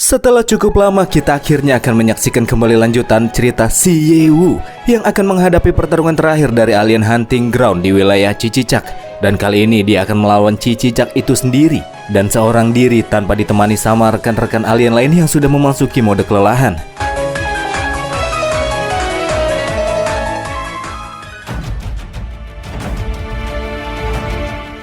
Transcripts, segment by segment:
Setelah cukup lama, kita akhirnya akan menyaksikan kembali lanjutan cerita si Yewu yang akan menghadapi pertarungan terakhir dari alien hunting ground di wilayah Cicicak. Dan kali ini dia akan melawan Cicicak itu sendiri dan seorang diri tanpa ditemani sama rekan-rekan alien lain yang sudah memasuki mode kelelahan.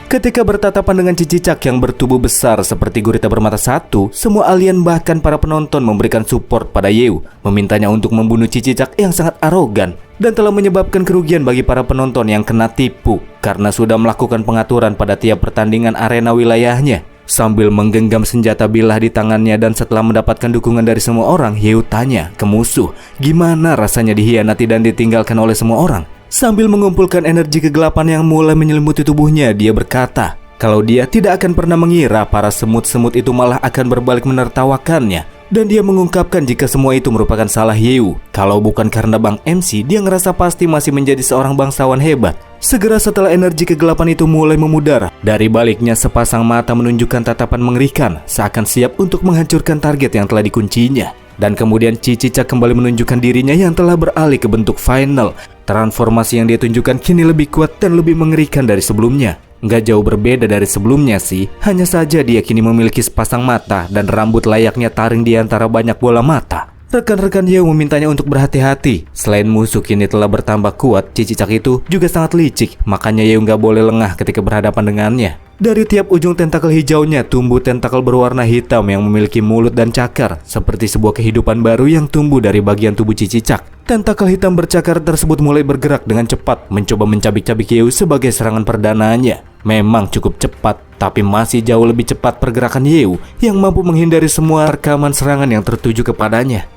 Ketika bertatapan dengan Cicicak yang bertubuh besar seperti gurita bermata satu, semua alien bahkan para penonton memberikan support pada Yewu, memintanya untuk membunuh Cicicak yang sangat arogan dan telah menyebabkan kerugian bagi para penonton yang kena tipu karena sudah melakukan pengaturan pada tiap pertandingan arena wilayahnya. Sambil menggenggam senjata bilah di tangannya dan setelah mendapatkan dukungan dari semua orang, Yewu tanya ke musuh, gimana rasanya dihianati dan ditinggalkan oleh semua orang? Sambil mengumpulkan energi kegelapan yang mulai menyelimuti tubuhnya, dia berkata kalau dia tidak akan pernah mengira para semut-semut itu malah akan berbalik menertawakannya. Dan dia mengungkapkan jika semua itu merupakan salah Yewu. Kalau bukan karena Bang MC, dia ngerasa pasti masih menjadi seorang bangsawan hebat. Segera setelah energi kegelapan itu mulai memudar, dari baliknya sepasang mata menunjukkan tatapan mengerikan, seakan siap untuk menghancurkan target yang telah dikuncinya. Dan kemudian Cicicak kembali menunjukkan dirinya yang telah beralih ke bentuk final. Transformasi yang dia tunjukkan kini lebih kuat dan lebih mengerikan dari sebelumnya. Nggak jauh berbeda dari sebelumnya sih, hanya saja dia kini memiliki sepasang mata dan rambut layaknya taring di antara banyak bola mata. Rekan-rekan Yewu memintanya untuk berhati-hati. Selain musuh kini telah bertambah kuat, Cicicak itu juga sangat licik, makanya Yewu nggak boleh lengah ketika berhadapan dengannya. Dari tiap ujung tentakel hijaunya tumbuh tentakel berwarna hitam yang memiliki mulut dan cakar, seperti sebuah kehidupan baru yang tumbuh dari bagian tubuh Cicicak. Tentakel hitam bercakar tersebut mulai bergerak dengan cepat, mencoba mencabik-cabik Yewu sebagai serangan perdananya. Memang cukup cepat, tapi masih jauh lebih cepat pergerakan Yewu yang mampu menghindari semua rekaman serangan yang tertuju kepadanya.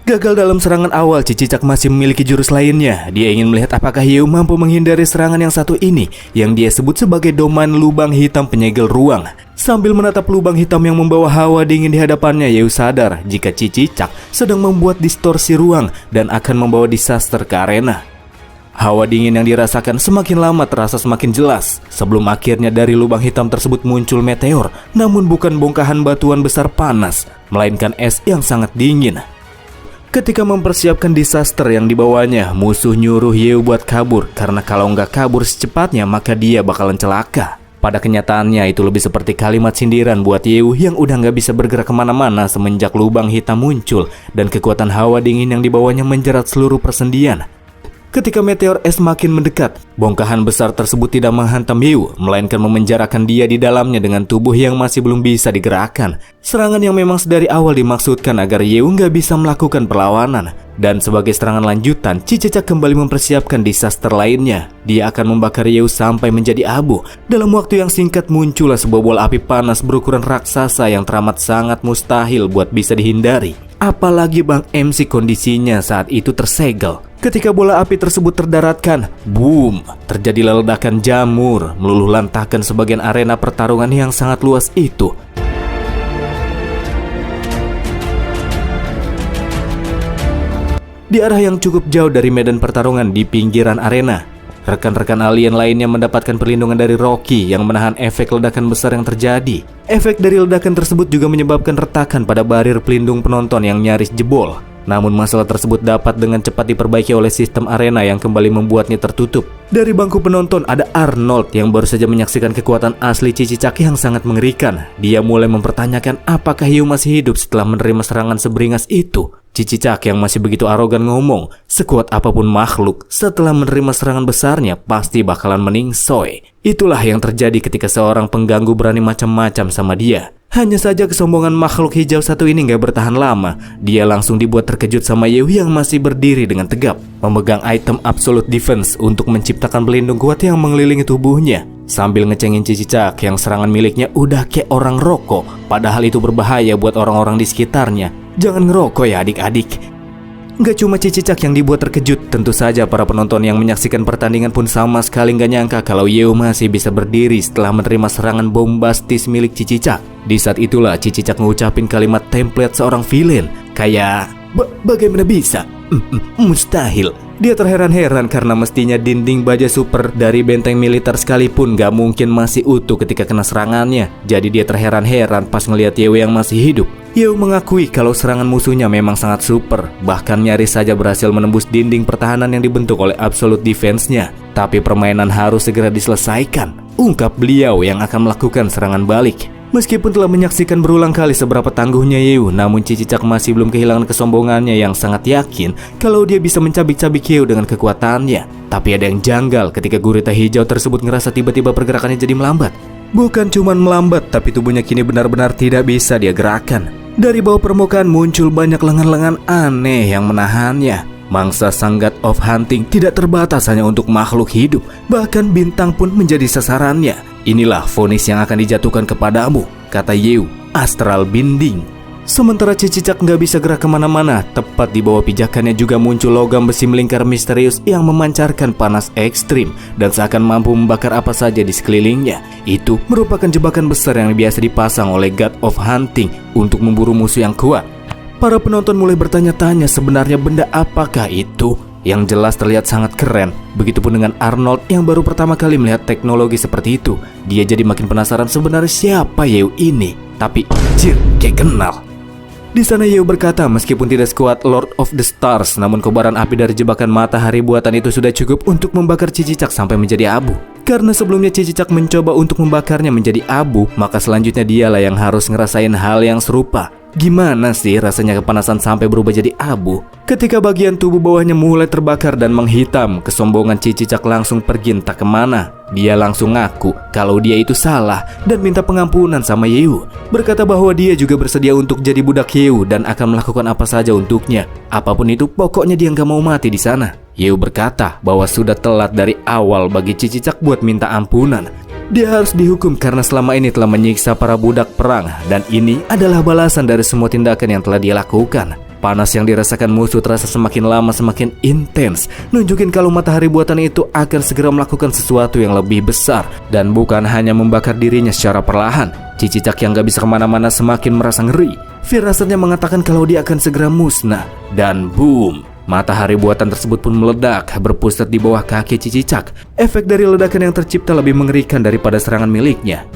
Gagal dalam serangan awal, Cicicak masih memiliki jurus lainnya. Dia ingin melihat apakah Yewu mampu menghindari serangan yang satu ini, yang dia sebut sebagai domain lubang hitam penyegel ruang. Sambil menatap lubang hitam yang membawa hawa dingin di hadapannya, Yewu sadar jika Cicicak sedang membuat distorsi ruang dan akan membawa disaster ke arena. Hawa dingin yang dirasakan semakin lama terasa semakin jelas, sebelum akhirnya dari lubang hitam tersebut muncul meteor, namun bukan bongkahan batuan besar panas, melainkan es yang sangat dingin. Ketika mempersiapkan disaster yang dibawanya, musuh nyuruh Yewu buat kabur, karena kalau nggak kabur secepatnya maka dia bakalan celaka. Pada kenyataannya itu lebih seperti kalimat sindiran buat Yewu yang udah nggak bisa bergerak kemana-mana semenjak lubang hitam muncul dan kekuatan hawa dingin yang dibawanya menjerat seluruh persendian. Ketika meteor es makin mendekat, bongkahan besar tersebut tidak menghantam Yewu, melainkan memenjarakan dia di dalamnya dengan tubuh yang masih belum bisa digerakkan. Serangan yang memang sedari awal dimaksudkan agar Yewu nggak bisa melakukan perlawanan. Dan sebagai serangan lanjutan, Cicicak kembali mempersiapkan disaster lainnya. Dia akan membakar Yewu sampai menjadi abu. Dalam waktu yang singkat muncullah sebuah bola api panas berukuran raksasa yang teramat sangat mustahil buat bisa dihindari. Apalagi Bang MC kondisinya saat itu tersegel. Ketika bola api tersebut terdaratkan, boom, terjadilah ledakan jamur, meluluh lantahkan sebagian arena pertarungan yang sangat luas itu. Di arah yang cukup jauh dari medan pertarungan di pinggiran arena, rekan-rekan alien lainnya mendapatkan perlindungan dari Rocky yang menahan efek ledakan besar yang terjadi. Efek dari ledakan tersebut juga menyebabkan retakan pada barir pelindung penonton yang nyaris jebol. Namun masalah tersebut dapat dengan cepat diperbaiki oleh sistem arena yang kembali membuatnya tertutup. Dari bangku penonton ada Arnold yang baru saja menyaksikan kekuatan asli Cicicak yang sangat mengerikan. Dia mulai mempertanyakan apakah Yewu masih hidup setelah menerima serangan seberingas itu. Cicicak yang masih begitu arogan ngomong, sekuat apapun makhluk setelah menerima serangan besarnya pasti bakalan meningsoy. Itulah yang terjadi ketika seorang pengganggu berani macam-macam sama dia. Hanya saja kesombongan makhluk hijau satu ini gak bertahan lama. Dia langsung dibuat terkejut sama Yewu yang masih berdiri dengan tegap, memegang item Absolute Defense untuk menciptakan pelindung kuat yang mengelilingi tubuhnya. Sambil ngecengin Cicicak yang serangan miliknya udah kayak orang rokok, padahal itu berbahaya buat orang-orang di sekitarnya. Jangan ngerokok ya adik-adik. Gak cuma Cicicak yang dibuat terkejut, tentu saja para penonton yang menyaksikan pertandingan pun sama sekali gak nyangka kalau Yewu masih bisa berdiri setelah menerima serangan bombastis milik Cicicak. Di saat itulah Cicicak ngucapin kalimat template seorang villain, kayak bagaimana bisa? Mustahil. Dia terheran-heran karena mestinya dinding baja super dari benteng militer sekalipun gak mungkin masih utuh ketika kena serangannya. Jadi dia terheran-heran pas ngelihat Yewu yang masih hidup. Yeo mengakui kalau serangan musuhnya memang sangat super, bahkan nyaris saja berhasil menembus dinding pertahanan yang dibentuk oleh Absolute Defense-nya. Tapi permainan harus segera diselesaikan, ungkap beliau yang akan melakukan serangan balik. Meskipun telah menyaksikan berulang kali seberapa tangguhnya Yeo, namun Cicicak masih belum kehilangan kesombongannya yang sangat yakin kalau dia bisa mencabik-cabik Yeo dengan kekuatannya. Tapi ada yang janggal ketika gurita hijau tersebut ngerasa tiba-tiba pergerakannya jadi melambat. Bukan cuma melambat, tapi tubuhnya kini benar-benar tidak bisa dia gerakkan. Dari bawah permukaan muncul banyak lengan-lengan aneh yang menahannya. Mangsa sang God of Hunting tidak terbatas hanya untuk makhluk hidup, bahkan bintang pun menjadi sasarannya. Inilah vonis yang akan dijatuhkan kepadamu, kata Yeo, astral binding. Sementara Cicicak nggak bisa gerak kemana-mana, tepat di bawah pijakannya juga muncul logam besi melingkar misterius yang memancarkan panas ekstrim dan seakan mampu membakar apa saja di sekelilingnya. Itu merupakan jebakan besar yang biasa dipasang oleh God of Hunting untuk memburu musuh yang kuat. Para penonton mulai bertanya-tanya sebenarnya benda apakah itu. Yang jelas terlihat sangat keren. Begitupun dengan Arnold yang baru pertama kali melihat teknologi seperti itu. Dia jadi makin penasaran sebenarnya siapa Yeo ini. Tapi, jir, kayak kenal. Di sana Yeo berkata meskipun tidak sekuat Lord of the Stars, namun kobaran api dari jebakan matahari buatan itu sudah cukup untuk membakar Cicicak sampai menjadi abu. Karena sebelumnya Cicicak mencoba untuk membakarnya menjadi abu, maka selanjutnya dialah yang harus ngerasain hal yang serupa. Gimana sih rasanya kepanasan sampai berubah jadi abu? Ketika bagian tubuh bawahnya mulai terbakar dan menghitam, kesombongan Cicicak langsung pergi entah kemana. Dia langsung ngaku kalau dia itu salah dan minta pengampunan sama Yeo. Berkata bahwa dia juga bersedia untuk jadi budak Yeo dan akan melakukan apa saja untuknya. Apapun itu, pokoknya dia nggak mau mati di sana. Yeo berkata bahwa sudah telat dari awal bagi Cicicak buat minta ampunan. Dia harus dihukum karena selama ini telah menyiksa para budak perang, dan ini adalah balasan dari semua tindakan yang telah dia lakukan. Panas yang dirasakan musuh terasa semakin lama semakin intens, nunjukin kalau matahari buatan itu akan segera melakukan sesuatu yang lebih besar, dan bukan hanya membakar dirinya secara perlahan. Cicicak yang gak bisa kemana-mana semakin merasa ngeri. Firasatnya mengatakan kalau dia akan segera musnah, dan boom! Matahari buatan tersebut pun meledak, berpusat di bawah kaki Cicicak. Efek dari ledakan yang tercipta lebih mengerikan daripada serangan miliknya.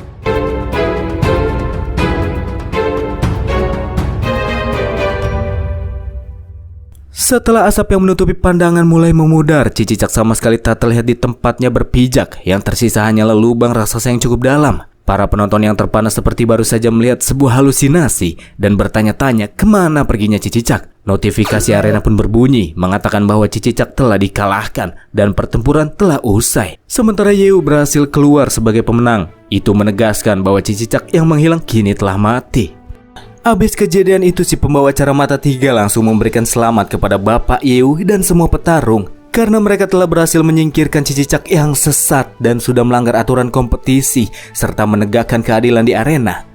Setelah asap yang menutupi pandangan mulai memudar, Cicicak sama sekali tak terlihat di tempatnya berpijak. Yang tersisa hanyalah lubang raksasa yang cukup dalam. Para penonton yang terpana seperti baru saja melihat sebuah halusinasi dan bertanya-tanya kemana perginya Cicicak. Notifikasi arena pun berbunyi mengatakan bahwa Cicicak telah dikalahkan dan pertempuran telah usai. Sementara Yeo berhasil keluar sebagai pemenang. Itu menegaskan bahwa Cicicak yang menghilang kini telah mati. Abis kejadian itu si pembawa acara Mata Tiga langsung memberikan selamat kepada Bapak Yeo dan semua petarung. Karena mereka telah berhasil menyingkirkan Cicicak yang sesat dan sudah melanggar aturan kompetisi serta menegakkan keadilan di arena.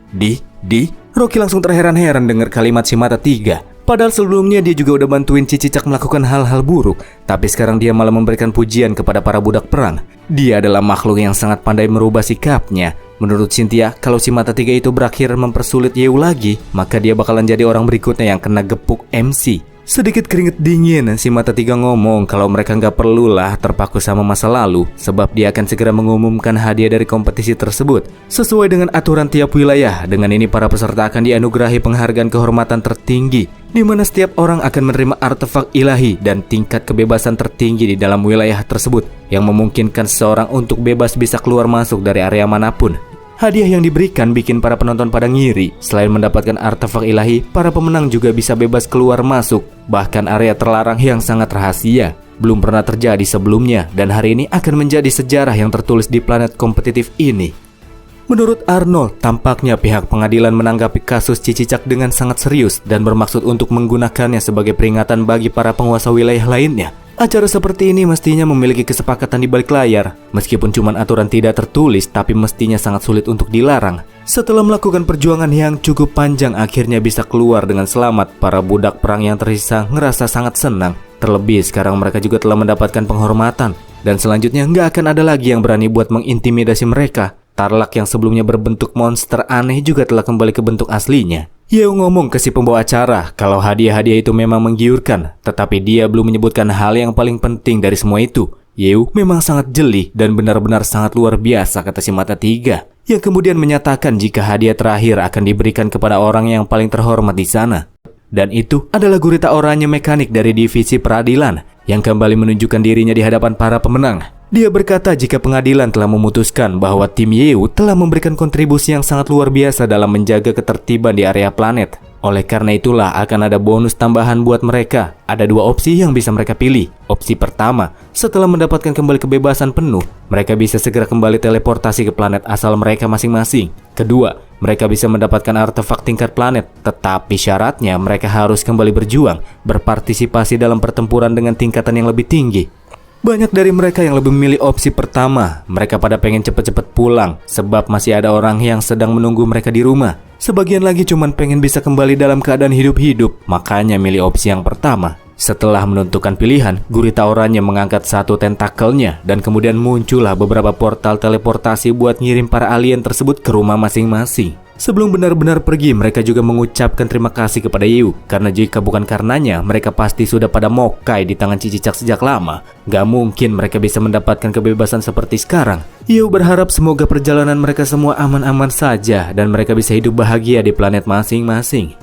Rocky langsung terheran-heran dengar kalimat si Mata Tiga. Padahal sebelumnya dia juga udah bantuin Cicicak melakukan hal-hal buruk, tapi sekarang dia malah memberikan pujian kepada para budak perang. Dia adalah makhluk yang sangat pandai merubah sikapnya. Menurut Cynthia, kalau si Mata Tiga itu berakhir mempersulit Yeo lagi, maka dia bakalan jadi orang berikutnya yang kena gepuk MC. Sedikit keringet dingin, si Mata Tiga ngomong kalau mereka nggak perlulah terpaku sama masa lalu, sebab dia akan segera mengumumkan hadiah dari kompetisi tersebut. Sesuai dengan aturan tiap wilayah, dengan ini para peserta akan dianugerahi penghargaan kehormatan tertinggi, di mana setiap orang akan menerima artefak ilahi dan tingkat kebebasan tertinggi di dalam wilayah tersebut, yang memungkinkan seseorang untuk bebas bisa keluar masuk dari area manapun. Hadiah yang diberikan bikin para penonton pada ngiri. Selain mendapatkan artefak ilahi, para pemenang juga bisa bebas keluar masuk, bahkan area terlarang yang sangat rahasia. Belum pernah terjadi sebelumnya, dan hari ini akan menjadi sejarah yang tertulis di planet kompetitif ini. Menurut Arnold, tampaknya pihak pengadilan menanggapi kasus Cicicak dengan sangat serius dan bermaksud untuk menggunakannya sebagai peringatan bagi para penguasa wilayah lainnya. Acara seperti ini mestinya memiliki kesepakatan di balik layar. Meskipun cuma aturan tidak tertulis, tapi mestinya sangat sulit untuk dilarang. Setelah melakukan perjuangan yang cukup panjang, akhirnya bisa keluar dengan selamat. Para budak perang yang tersisa ngerasa sangat senang. Terlebih sekarang mereka juga telah mendapatkan penghormatan. Dan selanjutnya nggak akan ada lagi yang berani buat mengintimidasi mereka. Tarlak yang sebelumnya berbentuk monster aneh juga telah kembali ke bentuk aslinya. Yeo ngomong ke si pembawa acara kalau hadiah-hadiah itu memang menggiurkan, tetapi dia belum menyebutkan hal yang paling penting dari semua itu. Yeo memang sangat jeli dan benar-benar sangat luar biasa, kata si Mata Tiga. yang kemudian menyatakan jika hadiah terakhir akan diberikan kepada orang yang paling terhormat di sana. Dan itu adalah gurita oranye mekanik dari divisi peradilan yang kembali menunjukkan dirinya di hadapan para pemenang. Dia berkata jika pengadilan telah memutuskan bahwa tim Yeu telah memberikan kontribusi yang sangat luar biasa dalam menjaga ketertiban di area planet. Oleh karena itulah akan ada bonus tambahan buat mereka. Ada dua opsi yang bisa mereka pilih. Opsi pertama, setelah mendapatkan kembali kebebasan penuh, mereka bisa segera kembali teleportasi ke planet asal mereka masing-masing. Kedua, mereka bisa mendapatkan artefak tingkat planet, tetapi syaratnya mereka harus kembali berjuang, berpartisipasi dalam pertempuran dengan tingkatan yang lebih tinggi. Banyak dari mereka yang lebih memilih opsi pertama. Mereka pada pengen cepet-cepet pulang, sebab masih ada orang yang sedang menunggu mereka di rumah. Sebagian lagi cuman pengen bisa kembali dalam keadaan hidup-hidup, makanya milih opsi yang pertama. Setelah menentukan pilihan, gurita oranye mengangkat satu tentakelnya dan kemudian muncullah beberapa portal teleportasi buat ngirim para alien tersebut ke rumah masing-masing. Sebelum benar-benar pergi, mereka juga mengucapkan terima kasih kepada Yeu, karena jika bukan karenanya, mereka pasti sudah pada mokai di tangan Cicicak sejak lama. Gak mungkin mereka bisa mendapatkan kebebasan seperti sekarang. Yeu berharap semoga perjalanan mereka semua aman-aman saja dan mereka bisa hidup bahagia di planet masing-masing.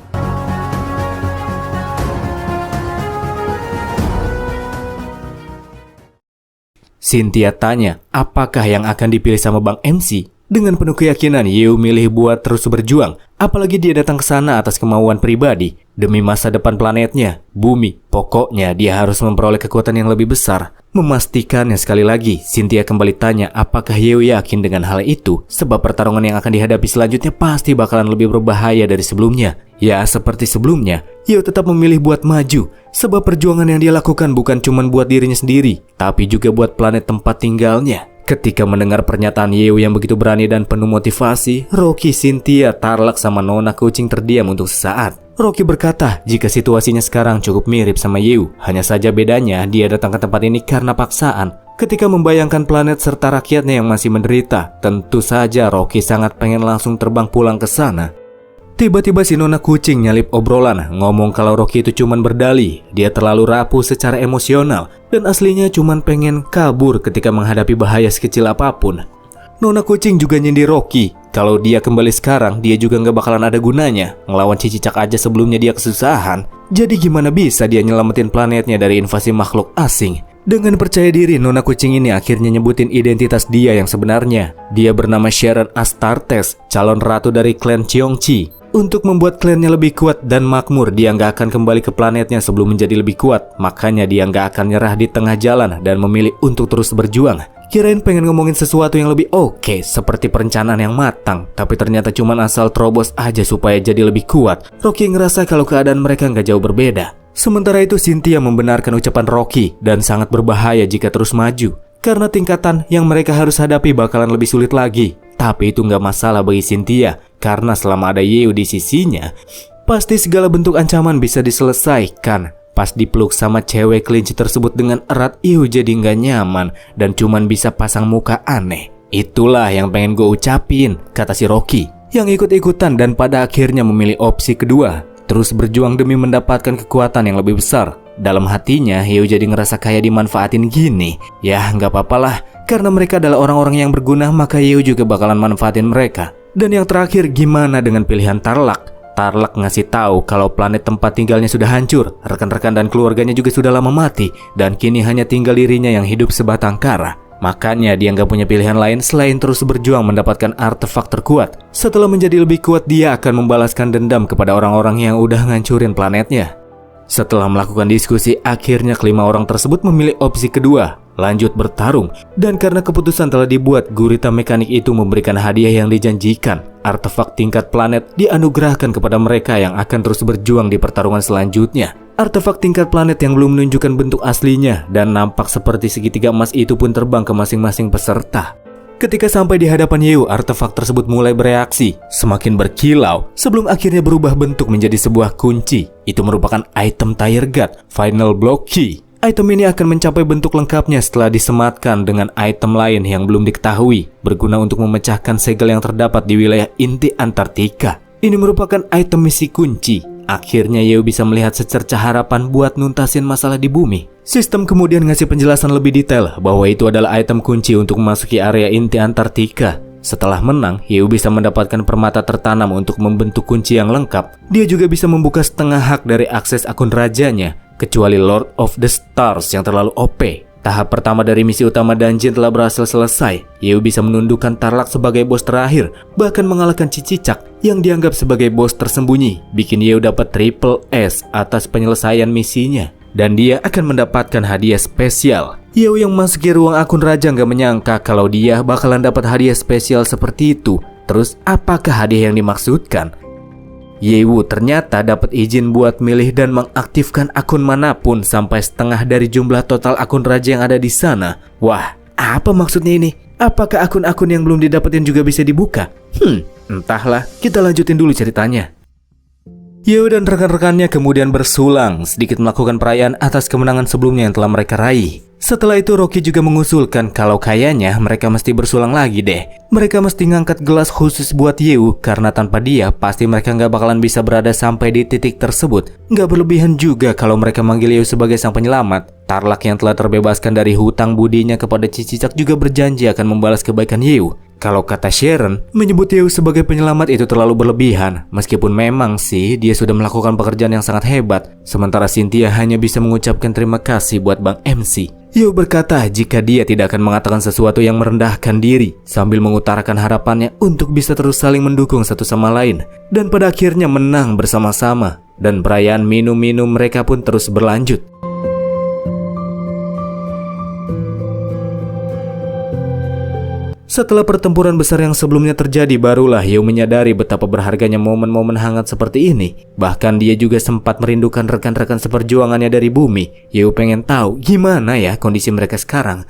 Cynthia tanya, apakah yang akan dipilih sama Bang MC? Dengan penuh keyakinan, Yeu milih buat terus berjuang. Apalagi dia datang ke sana atas kemauan pribadi. Demi masa depan planetnya, bumi. Pokoknya dia harus memperoleh kekuatan yang lebih besar. Memastikannya sekali lagi, Cynthia kembali tanya apakah Yeu yakin dengan hal itu. Sebab pertarungan yang akan dihadapi selanjutnya pasti bakalan lebih berbahaya dari sebelumnya. Ya, seperti sebelumnya, Yeu tetap memilih buat maju. Sebab perjuangan yang dia lakukan bukan cuma buat dirinya sendiri, tapi juga buat planet tempat tinggalnya. Ketika mendengar pernyataan Yeu yang begitu berani dan penuh motivasi, Rocky, Cynthia, Tarlak, sama Nona kucing terdiam untuk sesaat. Rocky berkata jika situasinya sekarang cukup mirip sama Yeu, hanya saja bedanya dia datang ke tempat ini karena paksaan. Ketika membayangkan planet serta rakyatnya yang masih menderita, tentu saja Rocky sangat pengen langsung terbang pulang ke sana. Tiba-tiba si Nona kucing nyalip obrolan, ngomong kalau Rocky itu cuman berdalih. Dia terlalu rapuh secara emosional dan aslinya cuman pengen kabur ketika menghadapi bahaya sekecil apapun. Nona kucing juga nyindir Rocky kalau dia kembali sekarang, dia juga nggak bakalan ada gunanya. Ngelawan Cicicak aja sebelumnya dia kesusahan. Jadi gimana bisa dia nyelamatin planetnya dari invasi makhluk asing? Dengan percaya diri, Nona kucing ini akhirnya nyebutin identitas dia yang sebenarnya. Dia bernama Sharon Astartes, calon ratu dari klan Cheongchi. Untuk membuat klannya lebih kuat dan makmur, dia nggak akan kembali ke planetnya sebelum menjadi lebih kuat. Makanya dia nggak akan nyerah di tengah jalan dan memilih untuk terus berjuang. Kirain pengen ngomongin sesuatu yang lebih oke, seperti perencanaan yang matang. Tapi ternyata cuman asal terobos aja supaya jadi lebih kuat. Rocky ngerasa kalau keadaan mereka nggak jauh berbeda. Sementara itu Cynthia membenarkan ucapan Rocky dan sangat berbahaya jika terus maju. Karena tingkatan yang mereka harus hadapi bakalan lebih sulit lagi. Tapi itu nggak masalah bagi Cynthia, karena selama ada Yeu di sisinya, pasti segala bentuk ancaman bisa diselesaikan. Pas dipeluk sama cewek kelinci tersebut dengan erat, Yeu jadi nggak nyaman dan cuman bisa pasang muka aneh. Itulah yang pengen gue ucapin, kata si Rocky, yang ikut-ikutan dan pada akhirnya memilih opsi kedua, terus berjuang demi mendapatkan kekuatan yang lebih besar. Dalam hatinya, Yeu jadi ngerasa kayak dimanfaatin gini. Ya, nggak apa-apalah. Karena mereka adalah orang-orang yang berguna, maka Yeu juga bakalan manfaatin mereka. Dan yang terakhir, gimana dengan pilihan Tarlak? Tarlak ngasih tahu kalau planet tempat tinggalnya sudah hancur, rekan-rekan dan keluarganya juga sudah lama mati, dan kini hanya tinggal dirinya yang hidup sebatang kara. Makanya dia nggak punya pilihan lain selain terus berjuang mendapatkan artefak terkuat. Setelah menjadi lebih kuat, dia akan membalaskan dendam kepada orang-orang yang udah ngancurin planetnya. Setelah melakukan diskusi, akhirnya kelima orang tersebut memilih opsi kedua, lanjut bertarung. Dan karena keputusan telah dibuat, gurita mekanik itu memberikan hadiah yang dijanjikan. Artefak tingkat planet dianugerahkan kepada mereka yang akan terus berjuang di pertarungan selanjutnya. Artefak tingkat planet yang belum menunjukkan bentuk aslinya dan nampak seperti segitiga emas itu pun terbang ke masing-masing peserta. Ketika sampai di hadapan Yeu, artefak tersebut mulai bereaksi, semakin berkilau, sebelum akhirnya berubah bentuk menjadi sebuah kunci. Itu merupakan item Tire Guard, Final Block Key. Item ini akan mencapai bentuk lengkapnya setelah disematkan dengan item lain yang belum diketahui, berguna untuk memecahkan segel yang terdapat di wilayah inti Antartika. Ini merupakan item misi kunci. Akhirnya Yeu bisa melihat secercah harapan buat nuntasin masalah di bumi. Sistem kemudian ngasih penjelasan lebih detail bahwa itu adalah item kunci untuk memasuki area inti Antartika. Setelah menang, Yeo bisa mendapatkan permata tertanam untuk membentuk kunci yang lengkap. Dia juga bisa membuka setengah hak dari akses akun rajanya, kecuali Lord of the Stars yang terlalu OP. Tahap pertama dari misi utama dungeon telah berhasil selesai. Yeo bisa menundukkan Tarlak sebagai bos terakhir, bahkan mengalahkan Cicicak yang dianggap sebagai bos tersembunyi, bikin Yeo dapat triple S atas penyelesaian misinya. Dan dia akan mendapatkan hadiah spesial. Yeo yang memasuki ruang akun raja nggak menyangka kalau dia bakalan dapat hadiah spesial seperti itu. Terus apakah hadiah yang dimaksudkan? Yeo ternyata dapat izin buat milih dan mengaktifkan akun manapun sampai setengah dari jumlah total akun raja yang ada di sana. Wah, apa maksudnya ini? Apakah akun-akun yang belum didapetin juga bisa dibuka? Entahlah, kita lanjutin dulu ceritanya. Yeo dan rekan-rekannya kemudian bersulang, sedikit melakukan perayaan atas kemenangan sebelumnya yang telah mereka raih. Setelah itu Rocky juga mengusulkan kalau kayaknya mereka mesti bersulang lagi deh. Mereka mesti ngangkat gelas khusus buat Yeo, karena tanpa dia pasti mereka nggak bakalan bisa berada sampai di titik tersebut. Nggak berlebihan juga kalau mereka manggil Yeo sebagai sang penyelamat. Tarlak yang telah terbebaskan dari hutang budinya kepada Cicicak juga berjanji akan membalas kebaikan Yeo. Kalau kata Sharon, menyebut Yeo sebagai penyelamat itu terlalu berlebihan. Meskipun memang sih dia sudah melakukan pekerjaan yang sangat hebat, sementara Cynthia hanya bisa mengucapkan terima kasih buat Bang MC. Yeo berkata jika dia tidak akan mengatakan sesuatu yang merendahkan diri, sambil mengutarakan harapannya untuk bisa terus saling mendukung satu sama lain, dan pada akhirnya menang bersama-sama. Dan perayaan minum-minum mereka pun terus berlanjut. Setelah pertempuran besar yang sebelumnya terjadi, barulah Yeo menyadari betapa berharganya momen-momen hangat seperti ini. Bahkan dia juga sempat merindukan rekan-rekan seperjuangannya dari bumi. Yeo pengen tahu gimana ya kondisi mereka sekarang.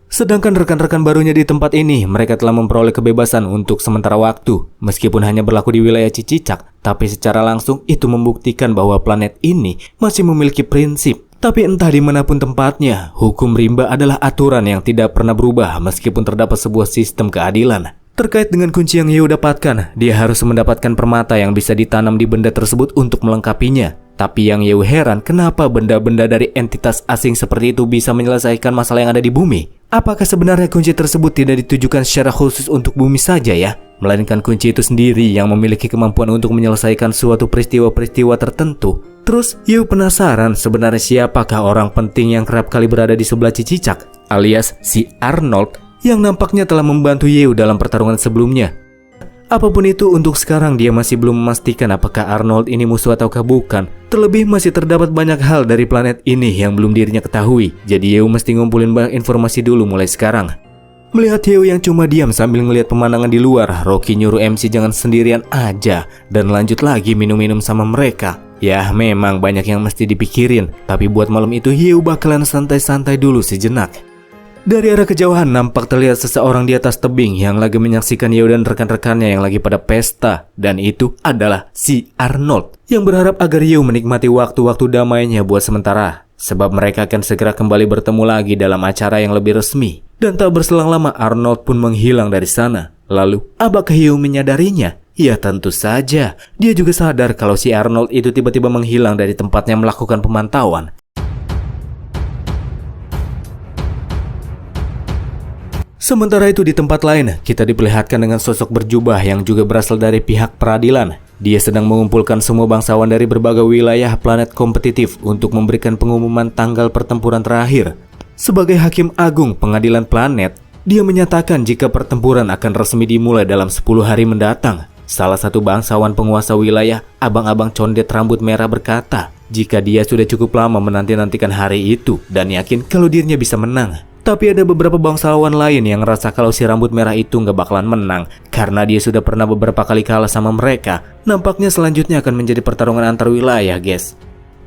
Sedangkan rekan-rekan barunya di tempat ini, mereka telah memperoleh kebebasan untuk sementara waktu. Meskipun hanya berlaku di wilayah Cicicak, tapi secara langsung itu membuktikan bahwa planet ini masih memiliki prinsip. Tapi entah dimanapun tempatnya, hukum rimba adalah aturan yang tidak pernah berubah meskipun terdapat sebuah sistem keadilan. Terkait dengan kunci yang Yeo dapatkan, dia harus mendapatkan permata yang bisa ditanam di benda tersebut untuk melengkapinya. Tapi yang Yeo heran, kenapa benda-benda dari entitas asing seperti itu bisa menyelesaikan masalah yang ada di bumi? Apakah sebenarnya kunci tersebut tidak ditujukan secara khusus untuk bumi saja ya? Melainkan kunci itu sendiri yang memiliki kemampuan untuk menyelesaikan suatu peristiwa-peristiwa tertentu. Terus Yeo penasaran sebenarnya siapakah orang penting yang kerap kali berada di sebelah Cicicak, alias si Arnold, yang nampaknya telah membantu Yeo dalam pertarungan sebelumnya. Apapun itu, untuk sekarang dia masih belum memastikan apakah Arnold ini musuh ataukah bukan. Terlebih masih terdapat banyak hal dari planet ini yang belum dirinya ketahui. Jadi Yeo mesti ngumpulin banyak informasi dulu mulai sekarang. Melihat Yeo yang cuma diam sambil ngelihat pemandangan di luar, Rocky nyuruh MC jangan sendirian aja dan lanjut lagi minum-minum sama mereka. Ya memang banyak yang mesti dipikirin, tapi buat malam itu Yeo bakalan santai-santai dulu sejenak. Dari arah kejauhan nampak terlihat seseorang di atas tebing yang lagi menyaksikan Yeo dan rekan-rekannya yang lagi pada pesta. Dan itu adalah si Arnold yang berharap agar Yeo menikmati waktu-waktu damainya buat sementara. Sebab mereka akan segera kembali bertemu lagi dalam acara yang lebih resmi. Dan tak berselang lama Arnold pun menghilang dari sana. Lalu, apakah Yeo menyadarinya? Ya tentu saja, dia juga sadar kalau si Arnold itu tiba-tiba menghilang dari tempatnya melakukan pemantauan. Sementara itu di tempat lain, kita diperlihatkan dengan sosok berjubah yang juga berasal dari pihak peradilan. Dia sedang mengumpulkan semua bangsawan dari berbagai wilayah planet kompetitif untuk memberikan pengumuman tanggal pertempuran terakhir. Sebagai hakim agung pengadilan planet, dia menyatakan jika pertempuran akan resmi dimulai dalam 10 hari mendatang. Salah satu bangsawan penguasa wilayah, abang-abang condet rambut merah berkata, jika dia sudah cukup lama menanti-nantikan hari itu dan yakin kalau dirinya bisa menang. Tapi ada beberapa bangsawan lain yang ngerasa kalau si rambut merah itu nggak bakalan menang karena dia sudah pernah beberapa kali kalah sama mereka. Nampaknya selanjutnya akan menjadi pertarungan antar wilayah, guys.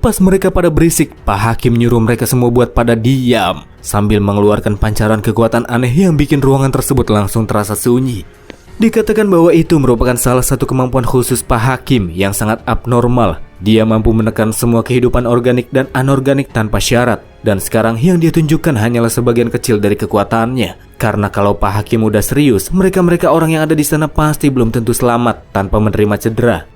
Pas mereka pada berisik, Pak Hakim nyuruh mereka semua buat pada diam sambil mengeluarkan pancaran kekuatan aneh yang bikin ruangan tersebut langsung terasa sunyi. Dikatakan bahwa itu merupakan salah satu kemampuan khusus Pak Hakim yang sangat abnormal. Dia mampu menekan semua kehidupan organik dan anorganik tanpa syarat. Dan sekarang yang dia tunjukkan hanyalah sebagian kecil dari kekuatannya. Karena kalau Pak Hakim udah serius, mereka-mereka orang yang ada di sana pasti belum tentu selamat tanpa menerima cedera.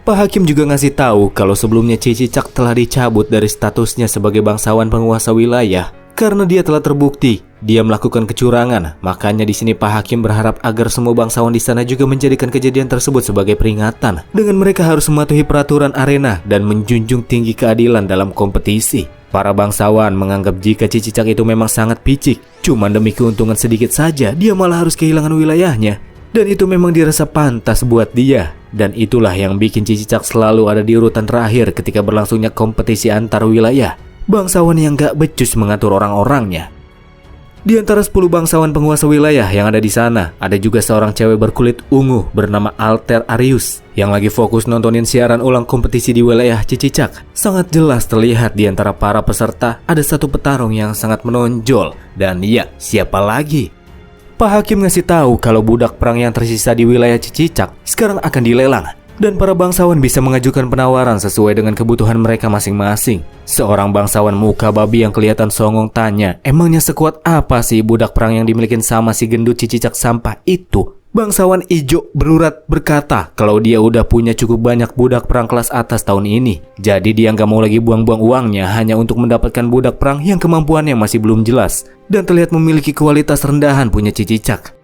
Pak Hakim juga ngasih tahu kalau sebelumnya Cicicak telah dicabut dari statusnya sebagai bangsawan penguasa wilayah. Karena dia telah terbukti dia melakukan kecurangan. Makanya di sini Pak Hakim berharap agar semua bangsawan di sana juga menjadikan kejadian tersebut sebagai peringatan. Dengan mereka harus mematuhi peraturan arena dan menjunjung tinggi keadilan dalam kompetisi. Para bangsawan menganggap jika Cicicak itu memang sangat picik. Cuman demi keuntungan sedikit saja, dia malah harus kehilangan wilayahnya. Dan itu memang dirasa pantas buat dia. Dan itulah yang bikin Cicicak selalu ada di urutan terakhir ketika berlangsungnya kompetisi antar wilayah. Bangsawan yang gak becus mengatur orang-orangnya. Di antara 10 bangsawan penguasa wilayah yang ada di sana, ada juga seorang cewek berkulit ungu bernama Alter Arius yang lagi fokus nontonin siaran ulang kompetisi di wilayah Cicicak. Sangat jelas terlihat di antara para peserta ada satu petarung yang sangat menonjol. Dan ya, siapa lagi? Pak Hakim ngasih tahu kalau budak perang yang tersisa di wilayah Cicicak sekarang akan dilelang. Dan para bangsawan bisa mengajukan penawaran sesuai dengan kebutuhan mereka masing-masing. Seorang bangsawan muka babi yang kelihatan songong tanya, emangnya sekuat apa sih budak perang yang dimiliki sama si gendut Cicicak sampah itu? Bangsawan ijo berurat berkata kalau dia udah punya cukup banyak budak perang kelas atas tahun ini. Jadi dia nggak mau lagi buang-buang uangnya hanya untuk mendapatkan budak perang yang kemampuannya masih belum jelas. Dan terlihat memiliki kualitas rendahan punya Cicicak.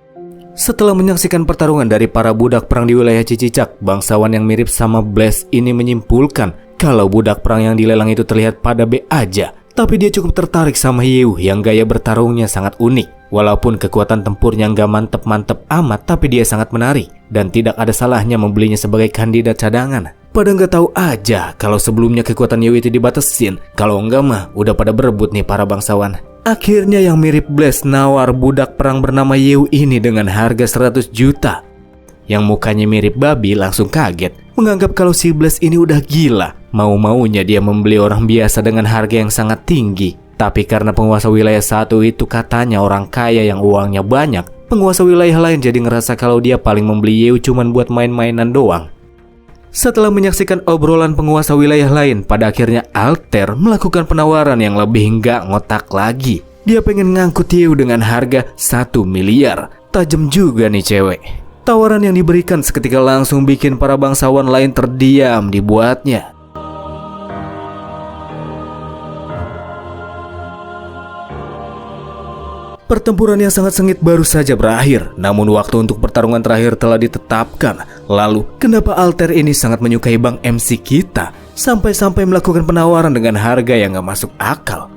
Setelah menyaksikan pertarungan dari para budak perang di wilayah Cicicak, bangsawan yang mirip sama Blaze ini menyimpulkan kalau budak perang yang dilelang itu terlihat pada B aja. Tapi dia cukup tertarik sama Yew yang gaya bertarungnya sangat unik. Walaupun kekuatan tempurnya nggak mantep-mantep amat, tapi dia sangat menarik. Dan tidak ada salahnya membelinya sebagai kandidat cadangan. Pada nggak tahu aja kalau sebelumnya kekuatan Yew itu dibatasin. Kalau enggak mah udah pada berebut nih para bangsawan. Akhirnya yang mirip Blaze nawar budak perang bernama Yew ini dengan harga 100 juta. Yang mukanya mirip babi langsung kaget, menganggap kalau si Blaze ini udah gila. Mau-maunya dia membeli orang biasa dengan harga yang sangat tinggi. Tapi karena penguasa wilayah satu itu katanya orang kaya yang uangnya banyak, penguasa wilayah lain jadi ngerasa kalau dia paling membeli Yew cuman buat main-mainan doang. Setelah menyaksikan obrolan penguasa wilayah lain, pada akhirnya Alter melakukan penawaran yang lebih nggak ngotak lagi. Dia pengen ngangkut Yew dengan harga 1 miliar. Tajam juga nih cewek. Tawaran yang diberikan seketika langsung bikin para bangsawan lain terdiam dibuatnya. Pertempuran yang sangat sengit baru saja berakhir, namun waktu untuk pertarungan terakhir telah ditetapkan. Lalu, kenapa Alter ini sangat menyukai Bang MC kita? Sampai-sampai melakukan penawaran dengan harga yang gak masuk akal.